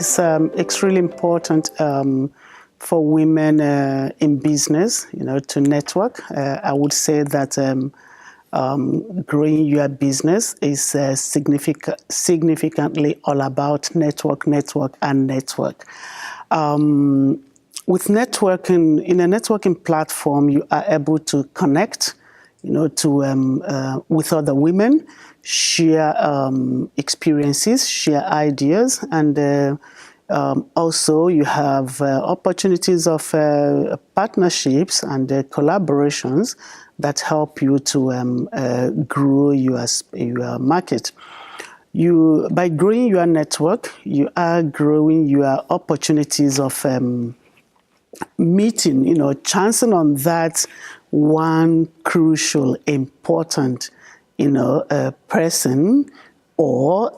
it's extremely important for women in business, to network. I would say that growing your business is significantly all about network. With networking, in a networking platform, you are able to connect, with other women, share experiences, share ideas, and also you have opportunities of partnerships and collaborations that help you to grow your market. By growing your network, you are growing your opportunities of meeting, chancing on that one crucial, important, person or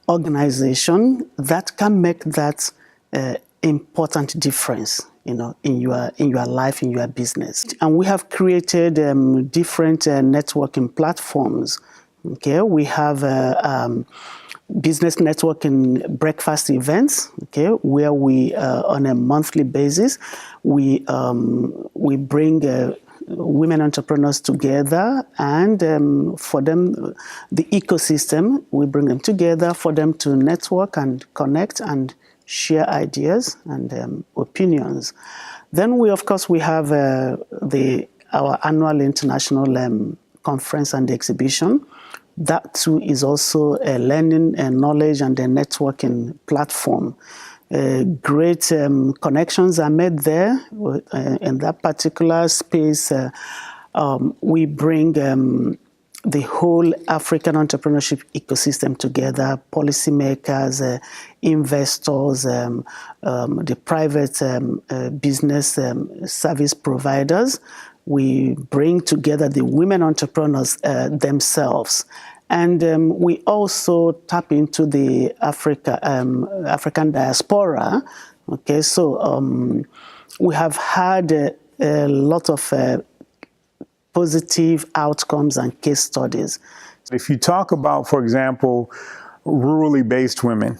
organization that can make that important difference, in your life, in your business. And we have created different networking platforms. Okay, we have business networking breakfast events. Okay, where we on a monthly basis we bring women entrepreneurs together, and for them, the ecosystem, we bring them together for them to network and connect and share ideas and opinions. Then we have our annual international conference and exhibition. That too is also a learning and knowledge and a networking platform. Great connections are made there. In that particular space, we bring the whole African entrepreneurship ecosystem together: policymakers, investors, the private business service providers. We bring together the women entrepreneurs themselves. And we also tap into the African diaspora. Okay, so we have had a lot of positive outcomes and case studies. If you talk about, for example, rurally based women,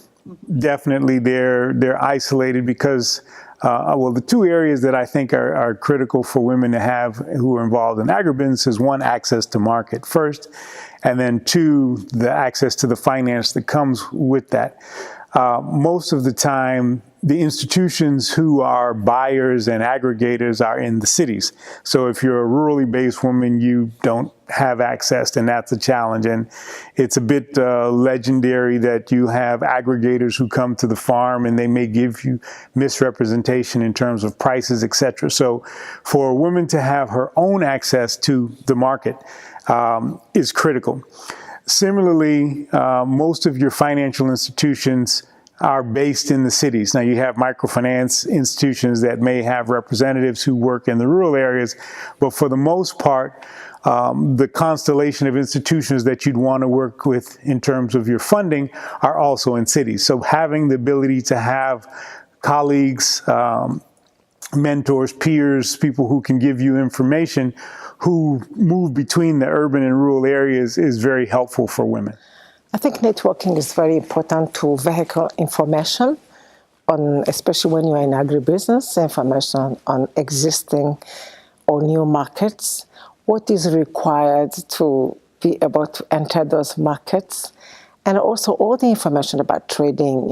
definitely they're isolated because the two areas that I think are critical for women to have who are involved in agribusiness is, one, access to market first, and then two, the access to the finance that comes with that. Most of the time, the institutions who are buyers and aggregators are in the cities. So if you're a rurally based woman, you don't have access, and that's a challenge. And it's a bit legendary that you have aggregators who come to the farm and they may give you misrepresentation in terms of prices, etc. So for a woman to have her own access to the market is critical. Similarly, most of your financial institutions are based in the cities. Now, you have microfinance institutions that may have representatives who work in the rural areas, but for the most part, the constellation of institutions that you'd want to work with in terms of your funding are also in cities. So having the ability to have colleagues, mentors, peers, people who can give you information who move between the urban and rural areas is very helpful for women. I think networking is very important to vehicle information on, especially when you're in agribusiness, information on existing or new markets, what is required to be able to enter those markets, and also all the information about trading,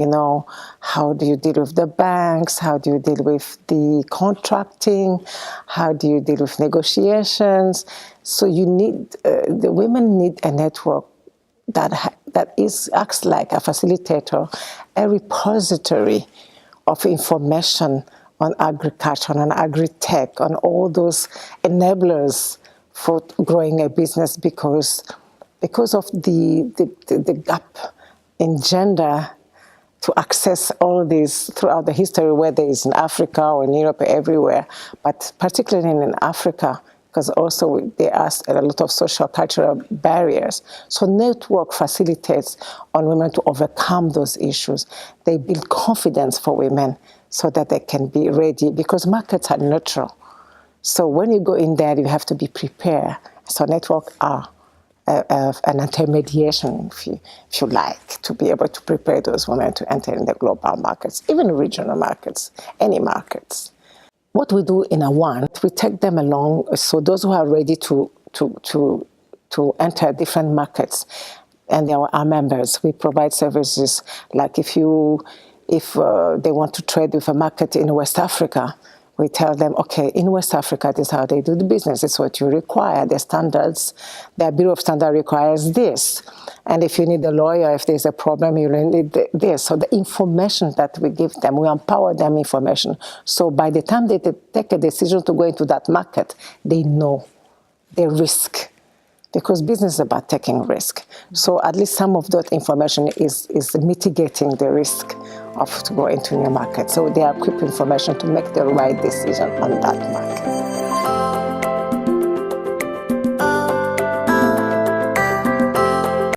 how do you deal with the banks, how do you deal with the contracting, how do you deal with negotiations. So you need, the women need a network that acts like a facilitator, a repository of information on agriculture, on agri-tech, on all those enablers for growing a business, because of the gap in gender to access all this throughout the history, whether it's in Africa or in Europe or everywhere, but particularly in Africa, because also there are a lot of social cultural barriers. So network facilitates on women to overcome those issues. They build confidence for women so that they can be ready, because markets are neutral. So when you go in there, you have to be prepared. So network are an intermediation, if you like, to be able to prepare those women to enter in the global markets, even regional markets, any markets. What we do in Awan, we take them along, so those who are ready to enter different markets, and they are our members, we provide services like if they want to trade with a market in West Africa, we tell them, okay, in West Africa, this is how they do the business. It's what you require. The standards, the Bureau of Standards requires this. And if you need a lawyer, if there's a problem, you need this. So the information that we give them, we empower them information. So by the time they take a decision to go into that market, they know the risk. Because business is about taking risk. So at least some of that information is mitigating the risk of to go into new market. So they are equipped information to make the right decision on that market.